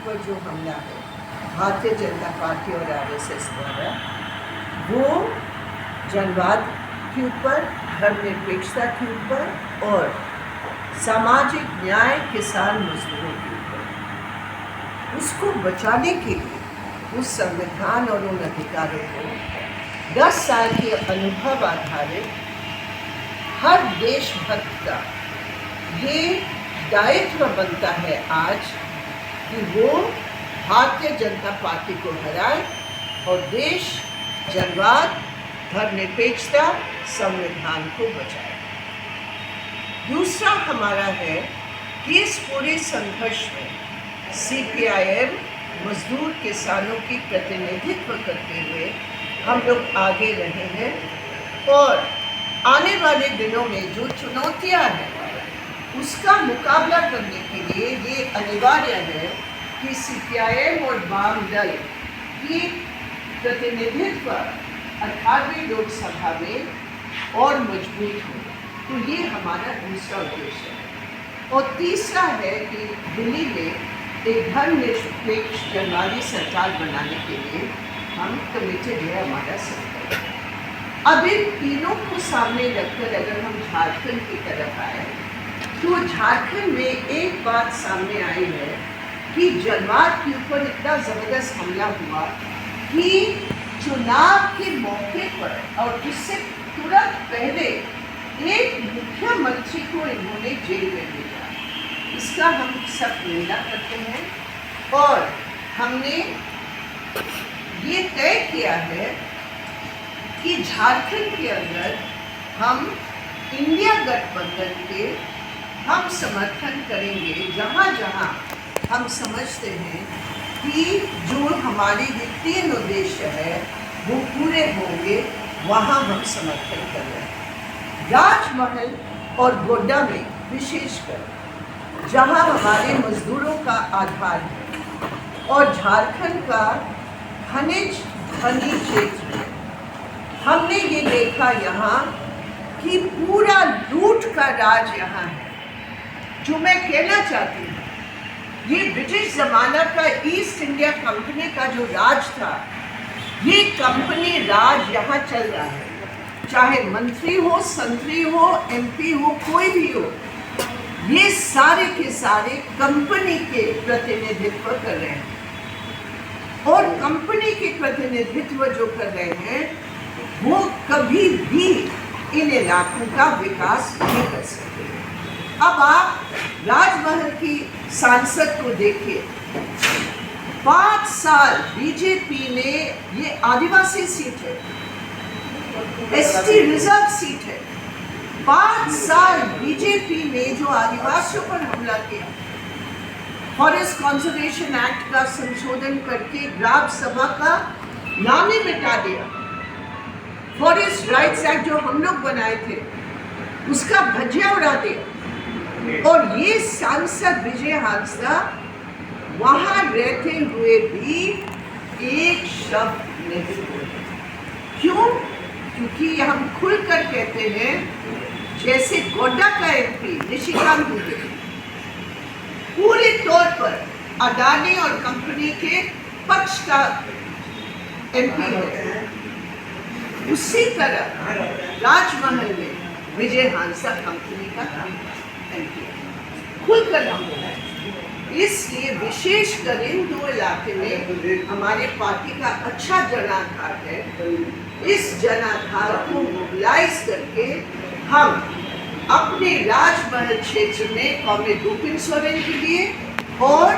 पर जो हमला है भारतीय जनता पार्टी और आरएसएस द्वारा, वो जनवाद के ऊपर, धर्मनिरपेक्षता के ऊपर और सामाजिक न्याय, किसान मजदूरों के ऊपर, उसको बचाने के लिए उस संविधान और उन अधिकारों को 10 साल के अनुभव आधारित हर देशभक्त का ये दायित्व बनता है आज कि वो भारतीय जनता पार्टी को हराए और देश, जनवाद, धर्मनिरपेक्षता, संविधान को बचाए। दूसरा हमारा है कि इस पूरे संघर्ष में सीपीआईएम मजदूर किसानों की प्रतिनिधित्व करते हुए हम लोग आगे रहे हैं और आने वाले दिनों में जो चुनौतियां हैं उसका मुकाबला करने के लिए ये अनिवार्य है कि सीपीआईएम और वाम दल की प्रतिनिधित्व 18वीं लोकसभा में और मजबूत हो। तो ये हमारा दूसरा उद्देश्य है। और तीसरा है कि दिल्ली में एक धर्मनिरपेक्ष जनवादी सरकार बनाने के लिए हम कमिटेड है, हमारा सरकार। अब इन तीनों को सामने रखकर अगर हम झारखंड की तरफ आए तो झारखंड में एक बात सामने आई है कि जनवाद के ऊपर इतना ज़बरदस्त हमला हुआ कि चुनाव के मौके पर और उससे तुरंत पहले एक मुख्यमंत्री को इन्होंने जेल में भेजा। इसका हम सब निंदा करते हैं और हमने ये तय किया है कि झारखंड के अंदर हम इंडिया गठबंधन के हम समर्थन करेंगे जहाँ जहाँ हम समझते हैं कि जो हमारे ये 3 उद्देश्य है वो पूरे होंगे, वहाँ हम समर्थन कर रहे हैं। राजमहल और गोड्डा में विशेषकर जहाँ हमारे मजदूरों का आधार है और झारखंड का खनिज धनी क्षेत्र है, हमने ये देखा यहाँ कि पूरा लूट का राज यहाँ है। जो मैं कहना चाहती हूँ, ये ब्रिटिश ज़माना का ईस्ट इंडिया कंपनी का जो राज था, ये कंपनी राज यहाँ चल रहा है। चाहे मंत्री हो, संतरी हो, एमपी हो, कोई भी हो, ये सारे के सारे कंपनी के प्रतिनिधित्व कर रहे हैं। और कंपनी के प्रतिनिधित्व जो कर रहे हैं वो कभी भी इन इलाकों का विकास नहीं कर सकते। अब आप राजमहल की सांसद को देखिए, 5 साल बीजेपी ने, ये आदिवासी सीट है, एसटी रिजर्व सीट है, 5 साल बीजेपी ने जो आदिवासियों पर हमला किया, फॉरेस्ट कंजर्वेशन एक्ट का संशोधन करके ग्राम सभा का नाम ही मिटा दिया, फॉरेस्ट राइट्स एक्ट जो हम लोग बनाए थे उसका धज्जियां उड़ा दिया। और ये सांसद विजय हांसदा वहाँ रहते हुए भी एक शब्द नहीं बोले। क्यों? क्योंकि हम खुलकर कहते हैं, जैसे गोड्डा का एमपी निशिकांत दुबे पूरे तौर पर अडानी और कंपनी के पक्ष का एमपी है, उसी तरह राजमहल में विजय हांसदा कंपनी का एमपी खुलकर हम बोला है। इसलिए विशेषकर इन 2 इलाके में हमारे पार्टी का अच्छा जनाधार है। इस जनाधार को मोबिलाइज करके हम अपने राजमहल क्षेत्र में कॉमरेड गोविंद सोरेन के लिए और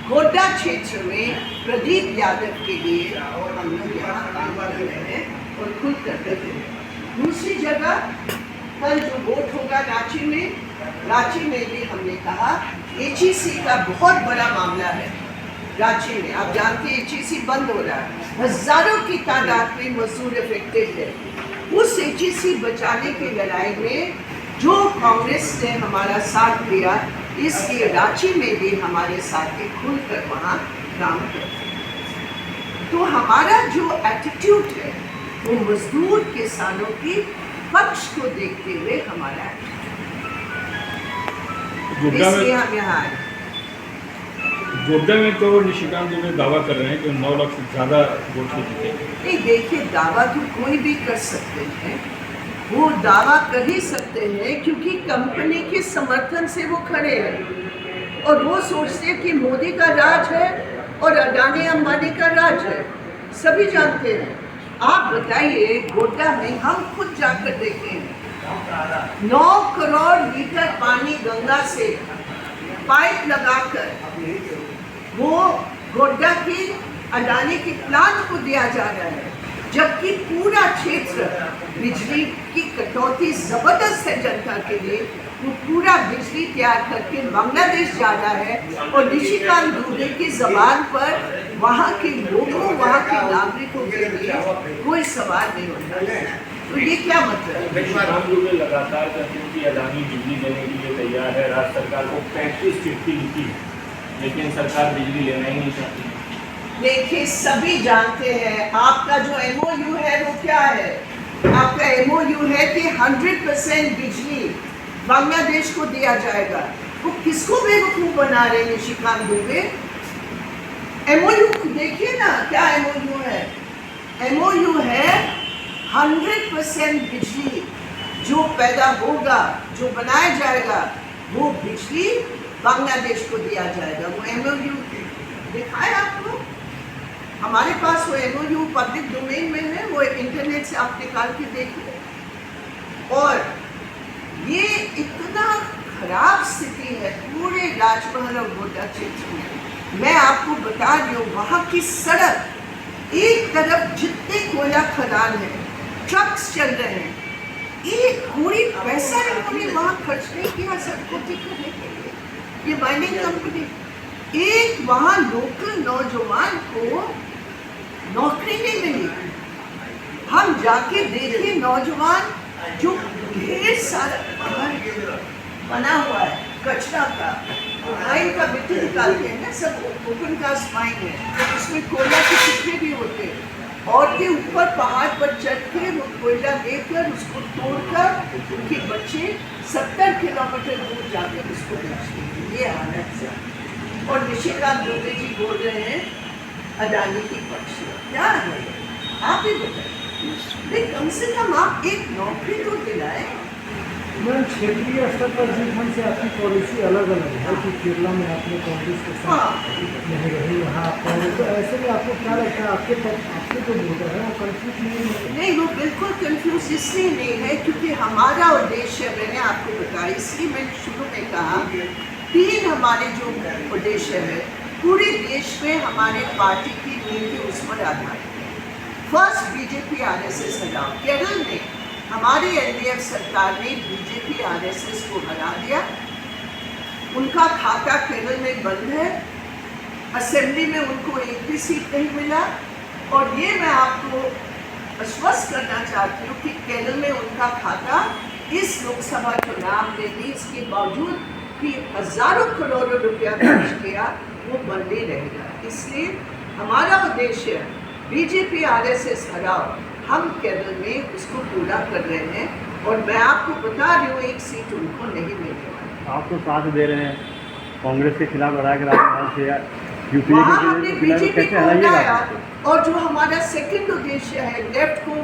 गोड्डा क्षेत्र में प्रदीप यादव के लिए हम लोग यहाँ काम कर रहे हैं और खुद कर रहे हैं। दूसरी जगह कल जो वोट होगा रांची में भी हमने कहा, एचईसी का बहुत बड़ा मामला है रांची में। आप जानते हैं एचईसी बंद हो रहा है, हजारों की तादाद में मजदूर अफेक्टेड है। उस एचईसी बचाने की लड़ाई में जो कांग्रेस ने हमारा साथ दिया, इसलिए रांची में भी हमारे साथ खुलकर वहाँ काम करते। तो हमारा जो एटीट्यूड है वो मजदूर किसानों की पक्ष को देखते हुए हमारा है, इसलिए हम यहाँ आए। गोड्डा में तो निशिकांत दुबे दावा कर रहे हैं कि 9 लाख से ज़्यादा वोट से जीते। नहीं, देखिए, दावा तो कोई भी कर सकते हैं, वो दावा कर ही सकते हैं क्योंकि कंपनी के समर्थन से वो खड़े हैं और वो सोचते हैं कि मोदी का राज है और अडानी अंबानी का राज है, सभी जानते हैं। आप बताइए, गोड्डा में हम खुद जाकर देखे हैं, 9 करोड़ लीटर पानी गंगा से पाइप लगाकर वो गोड्डा की अडानी के प्लांट को दिया जा रहा है, जबकि पूरा क्षेत्र बिजली की कटौती जबरदस्त है जनता के लिए। वो पूरा बिजली तैयार करके बांग्लादेश जा रहा है और निशिकांत दुबे की जबान पर वहाँ के लोगों, वहाँ के नागरिकों के लिए कोई सवाल नहीं होता। तो ये क्या मतलब है? निशिकांत दुबे लगातार कहते हैं कि अडानी बिजली देने के लिए तैयार है। राज्य सरकार को 35 चिट्ठी लिखी, लेकिन सरकार बिजली लेना ही नहीं चाहती। देखिए, सभी जानते हैं आपका जो MOU है वो क्या है। आपका MOU है कि 100% बिजली बांग्लादेश को दिया जाएगा। वो किसको बेवकूफ बना रहे हैं निशिकांत दुबे? MOU देखिए ना, क्या MOU है? MOU है 100% बिजली जो पैदा होगा, जो बनाया जाएगा, वो बिजली बांग्लादेश को दिया जाएगा। वो MOU दिखाए आपको, हमारे पास वो MOU पब्लिक डोमेन में है, वो इंटरनेट से आप निकाल के देखिए। और ये इतना खराब स्थिति है पूरे राजमहल और गोड्डा क्षेत्र में। मैं आपको बता रही हूँ, वहाँ की सड़क एक तरफ जितने कोयला खदान है, ट्रक्स चल रहे हैं, एक कोई पैसा इन्होंने वहाँ खर्च नहीं किया सड़कों ठीक करने के लिए। ये माइनिंग कंपनी, एक वहाँ लोकल नौजवान को नौकरी नहीं मिली। हम जाके देखे, नौजवान जो ढेर सारा बना हुआ है कचरा का, माइन का मिट्टी निकालते हैं ना, सब ओपन कास्ट माइन है, उसमें कोयला के टुकड़े भी होते हैं। औरतें ऊपर पहाड़ पर चढ़ के वो कोयला लेकर उसको तोड़कर उनके बच्चे 70 किलोमीटर दूर जाकर उसको बेचते हैं। ये हालत है। और निशिकांत दुबे जी बोल रहे हैं अडानी की पक्ष में। क्या है, आप ही बताइए। कम से कम आप एक नौकरी तो दिलाए। मैम, क्षेत्रीय स्तर पर जिस ढंग से आपकी पॉलिसी अलग अलग है कि केरला में आपने कांग्रेस के साथ नहीं रही, यहाँ कांग्रेस, तो ऐसे में आपको क्या लगता है आपके जो वोटर है वो कंफ्यूज नहीं है? नहीं, वो बिल्कुल कंफ्यूज इसलिए नहीं है क्योंकि हमारा उद्देश्य, मैंने आपको बताया, इसलिए मैंने शुरू में कहा 3 हमारे जो उद्देश्य है पूरे देश में हमारे पार्टी की नीति उस पर आधारित है। फर्स्ट, BJP RSS हटाओ। केरल में हमारी LDF सरकार ने BJP RSS को हरा दिया, उनका खाता केरल में बंद है, असेंबली में उनको एक भी सीट नहीं मिला। और ये मैं आपको आश्वस्त करना चाहती हूँ कि केरल में उनका खाता इस लोकसभा चुनाव में भी, इसके बावजूद कि हजारों करोड़ों रुपया खर्च किया, वो बंद ही रहेगा। इसलिए हमारा उद्देश्य BJP RSS हराओ, हम केरल में उसको पूरा कर रहे हैं। और मैं आपको बता रही हूँ, एक सीट उनको नहीं मिलने वाली। आप तो साथ दे रहे हैं कांग्रेस के खिलाफ लड़ा के राजस्थान से, यूपी वहाँ हमने के खिलाफ BJP कैसे को हटाया। हराइएगा? और जो हमारा सेकंड उद्देश्य है, लेफ्ट को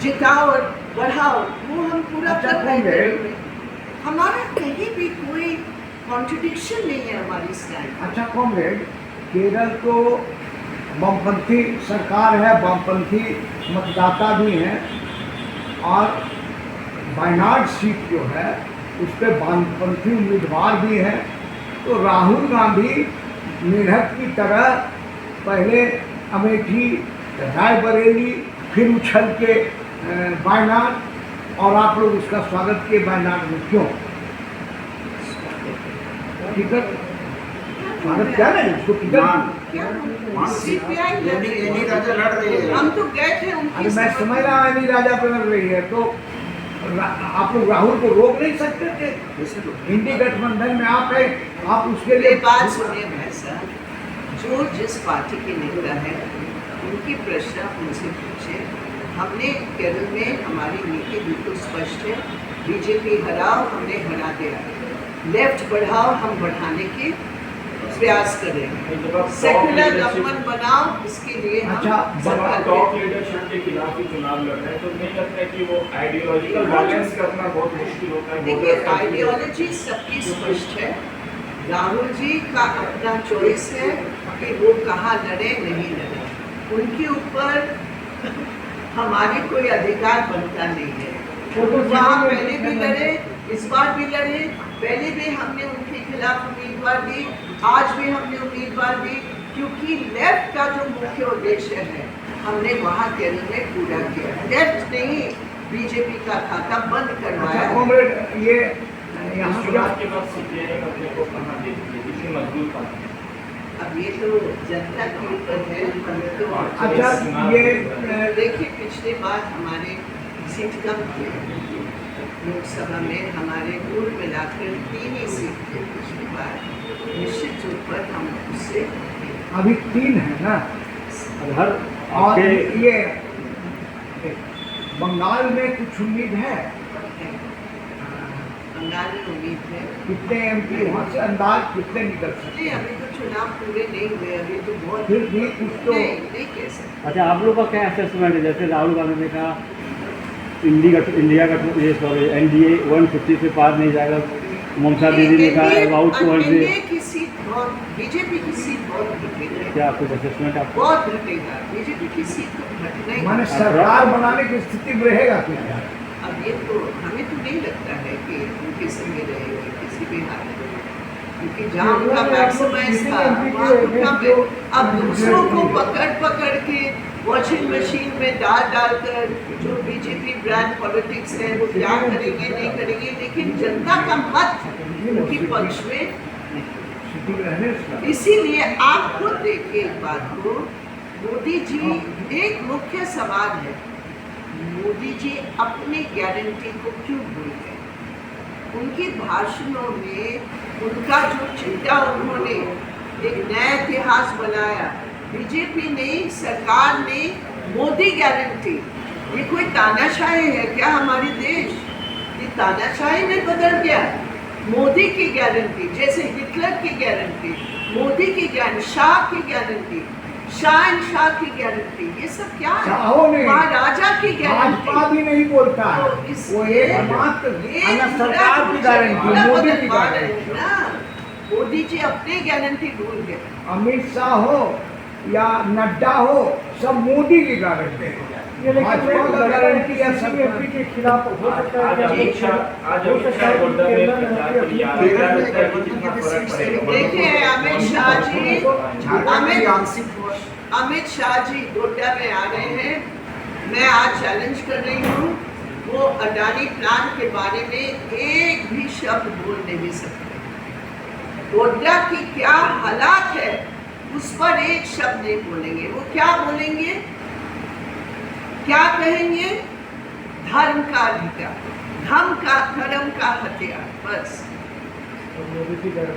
जिताओ और बढ़ाओ, वो हम पूरा कर रहे हैं। हमारा कहीं भी कोई कॉन्ट्रडिक्शन नहीं है हमारी स्टैंड। अच्छा कॉमरेड, केरल तो वामपंथी सरकार है, वामपंथी मतदाता भी हैं, और वायनाड सीट जो है उस पर वामपंथी उम्मीदवार भी हैं। तो राहुल गांधी मेढक की तरह पहले अमेठी, रायबरेली, फिर उछल के वायनाड, और आप लोग उसका स्वागत किए वायनाड में, क्यों? टिकट स्वागत क्या है उसको, टिकट CPI हम तो गए थे उनकी। अरे मैं समझ रहा हूँ, राजा पे लड़ रही है, तो आप लोग राहुल को रोक नहीं सकते थे? इंडी गठबंधन में आप है, आप उसके लिए बात सुनिए भाई साहब, जो जिस पार्टी के नेता है उनकी प्रश्न उनसे पूछे। हमने केरल में हमारी नीति बिल्कुल स्पष्ट है, BJP हराओ, हमने हरा दिया। लेफ्ट बढ़ाओ, हम बढ़ाने की प्रयास करेंगे। सेक्युलर गवर्नमेंट बनाओ, इसके लिए हम अच्छा, सरकार टॉप के- लीडरशिप के खिलाफ ही चुनाव लड़ रहे हैं, तो नहीं लगता है कि वो आइडियोलॉजिकल बैलेंस करना बहुत मुश्किल होता है? देखिए, voters का- आइडियोलॉजी सबकी स्पष्ट है। राहुल जी का अपना चॉइस है कि वो कहाँ लड़े नहीं लड़े, उनके ऊपर हमारे कोई अधिकार बनता नहीं है। वहाँ पहले भी लड़े, इस बार भी लड़े, पहले भी हमने उनके खिलाफ उम्मीदवार दी, आज भी हमने उम्मीदवार दी, क्योंकि लेफ्ट का जो मुख्य उद्देश्य है हमने वहाँ केरल में पूरा किया। लेफ्ट नहीं, बीजेपी का खाता बंद करवाया अच्छा है। कॉमरेड, ये यहाँ चुनाव के बाद सीपीआई अपने को कहाँ देखती है, कितनी मजबूत पार्टी है? अब ये तो जनता के ऊपर है, हमें तो अच्छा ये देखिए, पिछली बार हमारे सीट कम थे लोकसभा में, हमारे कुल मिलाकर 3 ही सीट थे पिछली बार। निश्चित रूप पर हम उससे अभी 3 है ना, हर और आपके ये बंगाल में कुछ उम्मीद है? बंगाल में उम्मीद है। कितने एमपी वहाँ से अंदाज कितने निकल सकते नहीं, हैं? अभी तो चुनाव पूरे नहीं हुए, अभी तो बहुत फिर भी कुछ तो नहीं कह सकते। अच्छा, आप लोग का क्या असेसमेंट है? जैसे राहुल गांधी ने कहा इंडिया का ये सॉरी एनडीए 150 से पार नहीं जाएगा, ममता दीदी ने कहा अबाउट 200। एनडीए की सीट बहुत, बीजेपी की सीट बहुत घटेगी, क्या कुछ असेसमेंट आपको? बहुत घटेगा। बीजेपी की सीट तो घटना ही माने है। सरकार बनाने की स्थिति में रहेगा क्या? अब ये तो हमें तो नहीं लगता है कि उनके संगे रहेगी किसी भी हाल में, क्योंकि जहाँ उनका मैक्सिमाइज था वहाँ उनका अब दूसरों को पकड़ के वॉशिंग मशीन में डाल कर जो बीजेपी ब्रांड पॉलिटिक्स है वो क्या करेंगे नहीं करेंगे, लेकिन जनता का मत उनके पक्ष में स्थिति में रहने से इसीलिए आप खुद देखिए एक बात को, मोदी जी, एक मुख्य सवाल है, मोदी जी अपनी गारंटी को क्यों भूल गए? उनके भाषणों में उनका जो चिट्ठा उन्होंने एक नया इतिहास बनाया, बीजेपी ने, सरकार ने, मोदी गारंटी, ये कोई तानाशाही है क्या हमारे देश? ये तानाशाही में बदल गया। मोदी की गारंटी, जैसे हिटलर की गारंटी, मोदी की गारंटी, शाह की गारंटी, शाह की गारंटी, ये सब क्या है? शाहों ने, महाराजा की गारंटी। भाजपा भी नहीं बोलता है, तो इस- वो एकमात्र ये सरकार की गारंटी, पूरा मोदी की बदलवा रहे गारंटी। हैं ना। मोदी जी अपनी गारंटी भूल गए। अमित शाह हो या नड्डा हो, सब मोदी की गारंटी है। भाजपा का गारंटी है सरकार के खिलाफ हो सकता है आज अमित शाह गोड्डा में प्रचार के लिए आ रहे हैं, क्या लगता है कि कितना फर्क पड़ेगा? देखिए, अमित शाह जी गोड्डा में आ रहे हैं। मैं आज चैलेंज कर रही हूँ, वो अडानी प्लान के बारे में एक भी शब्द बोल नहीं सकते। गोड्डा की क्या हालात है उस पर एक शब्द नहीं बोलेंगे। वो क्या बोलेंगे, क्या कहेंगे? धर्म का अधिकार, धर्म का हथियार, बस।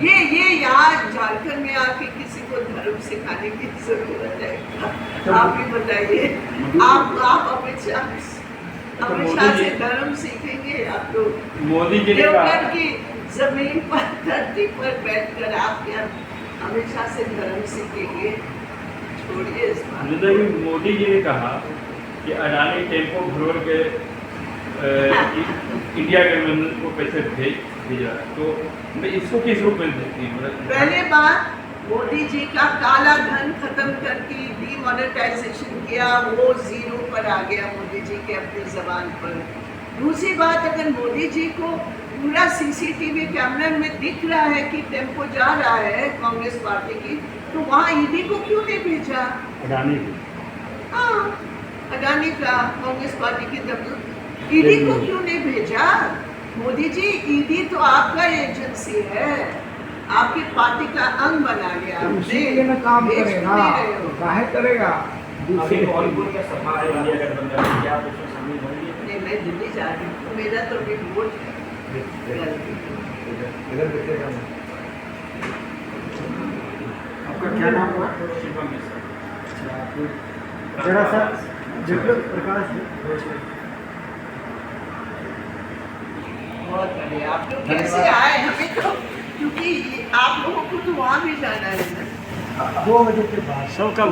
ये यहाँ झारखंड में आके किसी को धर्म सिखाने की जरूरत है? आप ही बताइए। आप अमित शाह से धर्म सीखेंगे? आप लोग मोदी जी ने देवघर कहा की जमीन पर, धरती पर बैठकर आप क्या अमित शाह से धर्म सीखेंगे? छोड़िए इस बात मुझे को। तो मोदी जी ने कहा कि अडानी टेम्पो भरोड़ के इंडिया गवर्नमेंट को पैसे भेज रहा है, तो इसको किस रूप में देखती है? मतलब पहले बात, मोदी जी का काला धन खत्म करके डीमोनेटाइजेशन किया, वो जीरो पर आ गया मोदी जी के अपनी जबान पर। दूसरी बात, अगर मोदी जी को पूरा सीसीटीवी कैमरे में दिख रहा है कि टेम्पो जा रहा है कांग्रेस पार्टी की, तो वहाँ ईडी को क्यों नहीं भेजा? अडानी की हाँ, अडानी का कांग्रेस पार्टी की तरफ ईडी को क्यों नहीं भेजा? मोदी जी, ईडी तो आपका एजेंसी है, आपकी पार्टी का अंग बना लिया आपने। उसी में काम भेज करेगा, नहीं रहे हो। काहे करेगा? अभी कानपुर में सभा है इंडिया गठबंधन में, क्या आप उसमें शामिल होंगे? नहीं, मैं दिल्ली जा रही हूँ, तो मेरा तो अभी वोट है। आपका क्या नाम हुआ? शिवम मिश्रा। जरा सा देखो प्रकाश। बहुत बढ़िया, आप लोग कैसे आए? हमें तो क्योंकि आप लोगों को तो वहाँ भी जाना है ना। 2 बजे के बाद सबका